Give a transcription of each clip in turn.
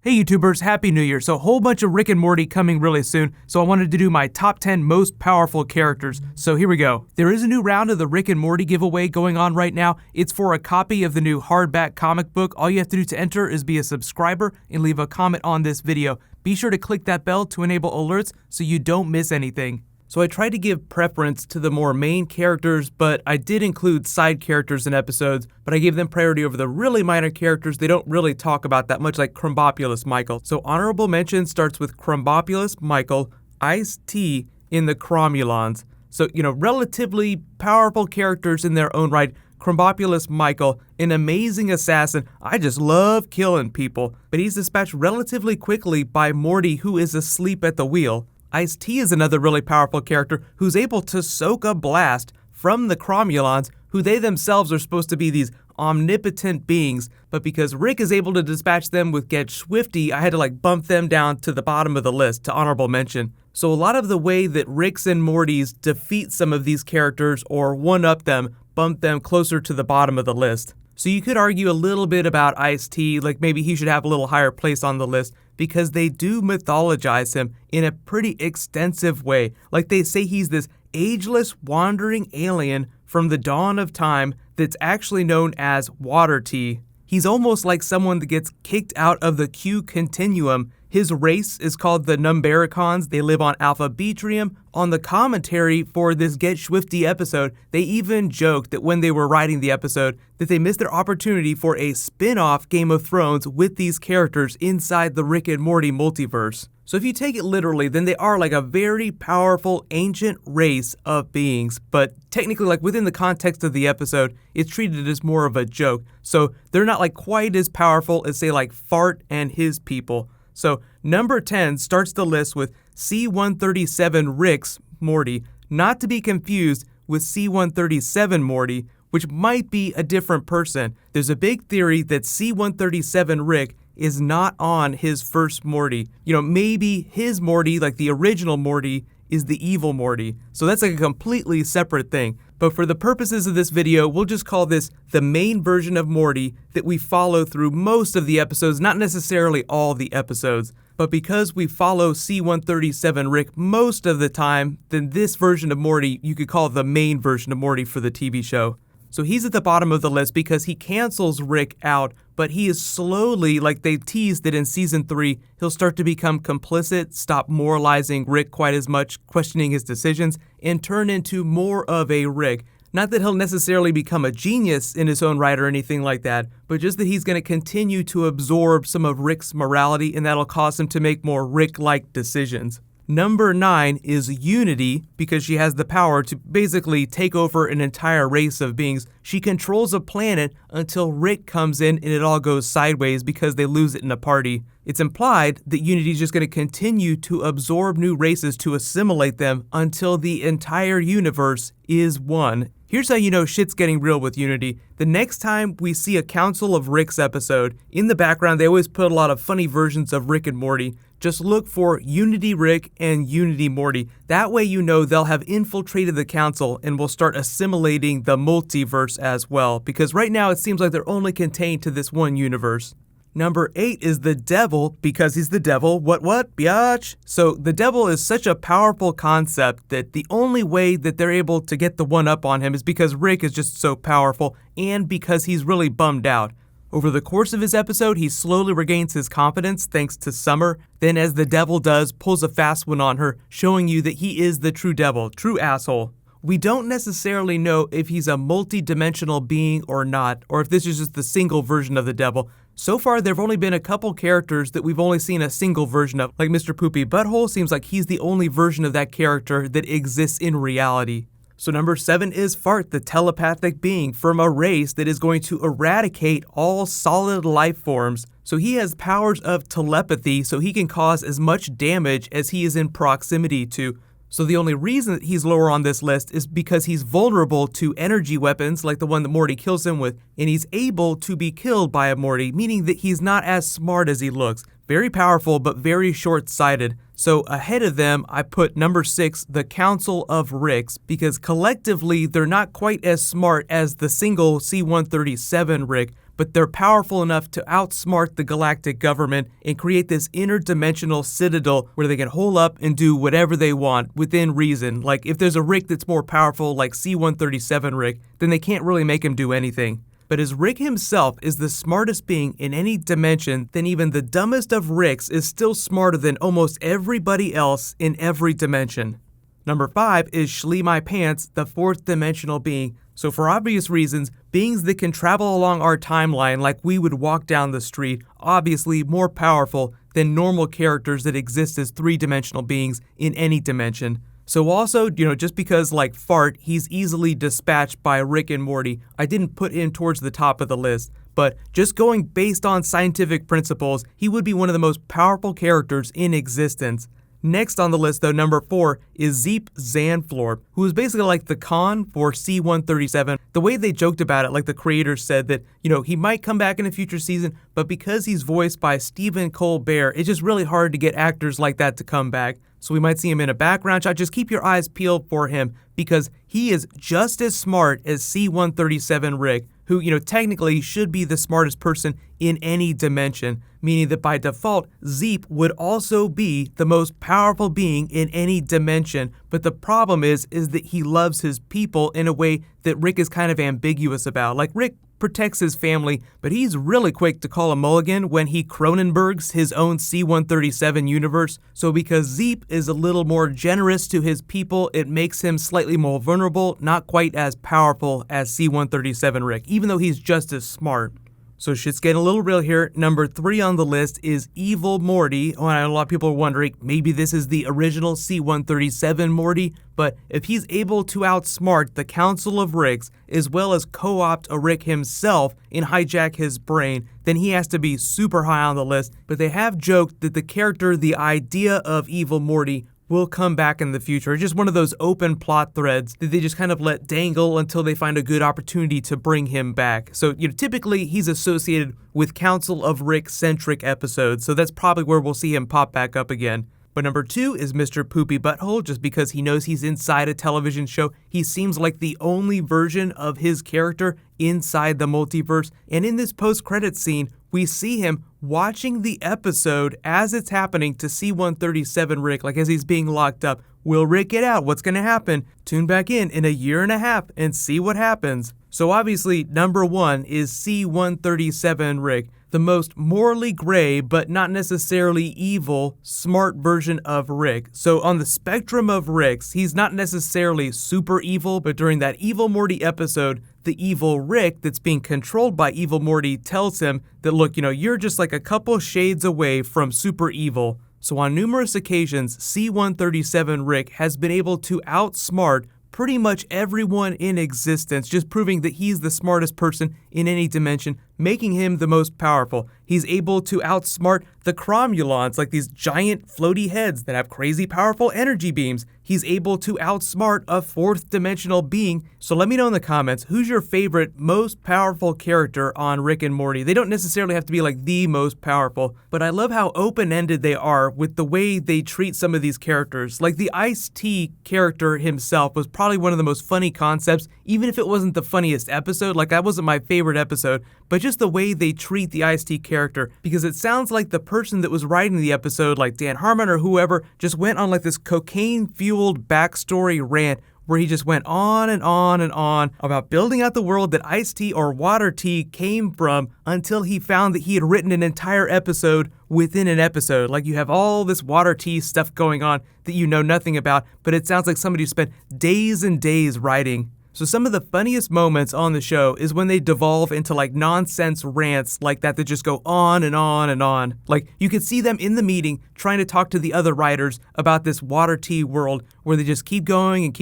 Hey YouTubers, Happy New Year. So a whole bunch of Rick and Morty coming really soon, so I wanted to do my top 10 most powerful characters. So here we go. There is a new round of the Rick and Morty giveaway going on right now. It's for a copy of the new hardback comic book. All you have to do to enter is be a subscriber and leave a comment on this video. Be sure to click that bell to enable alerts so you don't miss anything. So I tried to give preference to the more main characters, but I did include side characters in episodes, but I gave them priority over the really minor characters they don't really talk about that much, like Crumbopulous Michael. So honorable mention starts with Crumbopulous Michael, Ice-T in the Cromulons. So, relatively powerful characters in their own right. Crumbopulous Michael, an amazing assassin. I just love killing people, but he's dispatched relatively quickly by Morty, who is asleep at the wheel. Ice-T is another really powerful character who's able to soak a blast from the Cromulons, who they themselves are supposed to be these omnipotent beings, but because Rick is able to dispatch them with Get Swifty, I had to bump them down to the bottom of the list to honorable mention. So a lot of the way that Ricks and Mortys defeat some of these characters or one-up them, bump them closer to the bottom of the list. So you could argue a little bit about Ice-T, like maybe he should have a little higher place on the list, because they do mythologize him in a pretty extensive way. Like they say he's this ageless wandering alien from the dawn of time that's actually known as Water Tea. He's almost like someone that gets kicked out of the Q continuum. His race is called the Numbericons. They live on Alpha Betrium. On the commentary for this Get Swifty episode, they even joked that when they were writing the episode, that they missed their opportunity for a spin-off Game of Thrones with these characters inside the Rick and Morty multiverse. So if you take it literally, then they are like a very powerful ancient race of beings, but technically within the context of the episode, it's treated as more of a joke. So they're not quite as powerful as say Fart and his people. So number 10 starts the list with C-137 Rick's Morty, not to be confused with C-137 Morty, which might be a different person. There's a big theory that C-137 Rick is not on his first Morty. Maybe his Morty, like the original Morty, is the evil Morty. So that's a completely separate thing. But for the purposes of this video, we'll just call this the main version of Morty that we follow through most of the episodes, not necessarily all the episodes. But because we follow C-137 Rick most of the time, then this version of Morty you could call the main version of Morty for the TV show. So he's at the bottom of the list because he cancels Rick out, but he is slowly, like they teased that in season 3, he'll start to become complicit, stop moralizing Rick quite as much, questioning his decisions, and turn into more of a Rick. Not that he'll necessarily become a genius in his own right or anything like that, but just that he's going to continue to absorb some of Rick's morality, and that'll cause him to make more Rick-like decisions. Number 9 is Unity, because she has the power to basically take over an entire race of beings. She controls a planet until Rick comes in and it all goes sideways because they lose it in a party. It's implied that Unity is just going to continue to absorb new races to assimilate them until the entire universe is one. Here's how you know shit's getting real with Unity. The next time we see a Council of Ricks episode, in the background they always put a lot of funny versions of Rick and Morty. Just look for Unity Rick and Unity Morty. That way you know they'll have infiltrated the council and will start assimilating the multiverse as well, because right now it seems like they're only contained to this one universe. Number 8 is the devil, because he's the devil. What, biatch? So the devil is such a powerful concept that the only way that they're able to get the one up on him is because Rick is just so powerful and because he's really bummed out. Over the course of his episode, he slowly regains his confidence thanks to Summer, then as the devil does, pulls a fast one on her, showing you that he is the true devil, true asshole. We don't necessarily know if he's a multi-dimensional being or not, or if this is just the single version of the devil. So far, there have only been a couple characters that we've only seen a single version of, like Mr. Poopy Butthole seems like he's the only version of that character that exists in reality. So number 7 is Fart, the telepathic being from a race that is going to eradicate all solid life forms. So he has powers of telepathy, so he can cause as much damage as he is in proximity to. So the only reason that he's lower on this list is because he's vulnerable to energy weapons like the one that Morty kills him with, and he's able to be killed by a Morty, meaning that he's not as smart as he looks. Very powerful, but very short-sighted. So ahead of them, I put number 6, the Council of Ricks, because collectively they're not quite as smart as the single C-137 Rick, but they're powerful enough to outsmart the galactic government and create this interdimensional citadel where they can hole up and do whatever they want within reason. Like, if there's a Rick that's more powerful, like C-137 Rick, then they can't really make him do anything. But as Rick himself is the smartest being in any dimension, then even the dumbest of Ricks is still smarter than almost everybody else in every dimension. Number 5 is Shlee My Pants, the fourth dimensional being. So for obvious reasons, beings that can travel along our timeline like we would walk down the street, obviously more powerful than normal characters that exist as three-dimensional beings in any dimension. So also, just because like Fart, he's easily dispatched by Rick and Morty, I didn't put him towards the top of the list. But just going based on scientific principles, he would be one of the most powerful characters in existence. Next on the list, though, number 4 is Zeep Zanflor, who is basically like the Khan for C-137. The way they joked about it, like the creators said that, he might come back in a future season, but because he's voiced by Stephen Colbert, it's just really hard to get actors like that to come back. So we might see him in a background shot. Just keep your eyes peeled for him because he is just as smart as C-137 Rick, who, technically should be the smartest person in any dimension, meaning that by default, Zeep would also be the most powerful being in any dimension. But the problem is that he loves his people in a way that Rick is kind of ambiguous about. Like, Rick protects his family, but he's really quick to call a mulligan when he Cronenbergs his own C-137 universe. So because Zeep is a little more generous to his people, it makes him slightly more vulnerable, not quite as powerful as C-137 Rick, even though he's just as smart. So shit's getting a little real here. Number 3 on the list is Evil Morty. Oh, and a lot of people are wondering, maybe this is the original C-137 Morty, but if he's able to outsmart the Council of Ricks, as well as co-opt a Rick himself and hijack his brain, then he has to be super high on the list. But they have joked that the character, the idea of Evil Morty, will come back in the future. It's just one of those open plot threads that they just kind of let dangle until they find a good opportunity to bring him back. So, typically he's associated with Council of Rick-centric episodes, so that's probably where we'll see him pop back up again. But number 2 is Mr. Poopy Butthole, just because he knows he's inside a television show. He seems like the only version of his character inside the multiverse. And in this post-credits scene, we see him watching the episode as it's happening to C-137 Rick, like as he's being locked up. Will Rick get out? What's going to happen? Tune back in a year and a half and see what happens. So obviously, number 1 is C-137 Rick, the most morally gray but not necessarily evil, smart version of Rick. So on the spectrum of Ricks, he's not necessarily super evil, but during that Evil Morty episode, the evil Rick that's being controlled by Evil Morty tells him that, look, you're just like a couple shades away from super evil. So on numerous occasions, C-137 Rick has been able to outsmart pretty much everyone in existence, just proving that he's the smartest person in any dimension, making him the most powerful. He's able to outsmart the Cromulons, like these giant floaty heads that have crazy powerful energy beams. He's able to outsmart a fourth dimensional being. So let me know in the comments, who's your favorite, most powerful character on Rick and Morty? They don't necessarily have to be like the most powerful, but I love how open-ended they are with the way they treat some of these characters. Like the Ice-T character himself was probably one of the most funny concepts, even if it wasn't the funniest episode. Like, that wasn't my favorite episode, but just the way they treat the Ice-T character, because it sounds like the person that was writing the episode, like Dan Harmon or whoever, just went on like this cocaine-fueled backstory rant where he just went on and on and on about building out the world that Ice-T or Water Tea came from until he found that he had written an entire episode within an episode. Like, you have all this Water Tea stuff going on that you know nothing about, but it sounds like somebody spent days and days writing. So some of the funniest moments on the show is when they devolve into like nonsense rants like that just go on and on and on. Like, you could see them in the meeting trying to talk to the other writers about this Water Tea world where they just keep going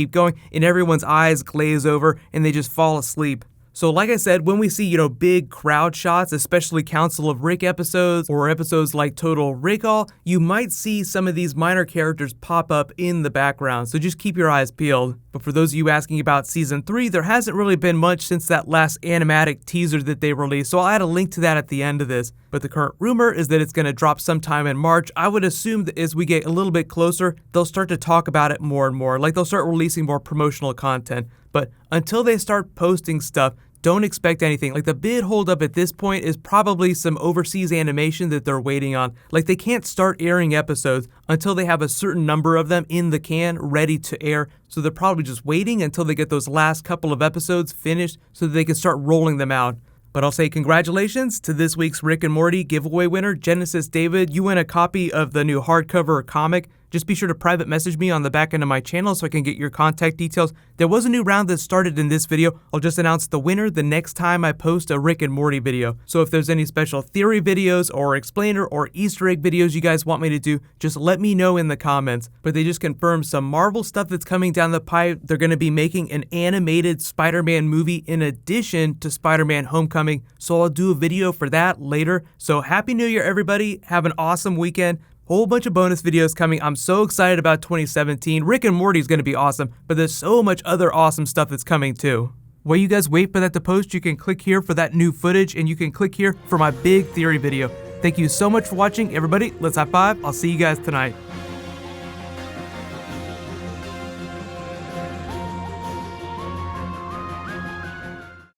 and everyone's eyes glaze over and they just fall asleep. So like I said, when we see, big crowd shots, especially Council of Rick episodes or episodes like Total Recall, you might see some of these minor characters pop up in the background. So just keep your eyes peeled. But for those of you asking about Season 3, there hasn't really been much since that last animatic teaser that they released. So I'll add a link to that at the end of this. But the current rumor is that it's going to drop sometime in March. I would assume that as we get a little bit closer, they'll start to talk about it more and more. Like, they'll start releasing more promotional content. But until they start posting stuff, don't expect anything. Like, the big holdup at this point is probably some overseas animation that they're waiting on. Like, they can't start airing episodes until they have a certain number of them in the can ready to air. So they're probably just waiting until they get those last couple of episodes finished so that they can start rolling them out. But I'll say congratulations to this week's Rick and Morty giveaway winner, Genesis David. You win a copy of the new hardcover comic. Just be sure to private message me on the back end of my channel so I can get your contact details. There was a new round that started in this video. I'll just announce the winner the next time I post a Rick and Morty video. So if there's any special theory videos or explainer or Easter egg videos you guys want me to do, just let me know in the comments. But they just confirmed some Marvel stuff that's coming down the pipe. They're going to be making an animated Spider-Man movie in addition to Spider-Man Homecoming. So I'll do a video for that later. So Happy New Year, everybody. Have an awesome weekend. Whole bunch of bonus videos coming. I'm so excited about 2017. Rick and Morty is going to be awesome, but there's so much other awesome stuff that's coming too. While you guys wait for that to post, you can click here for that new footage, and you can click here for my big theory video. Thank you so much for watching, everybody. Let's high five. I'll see you guys tonight.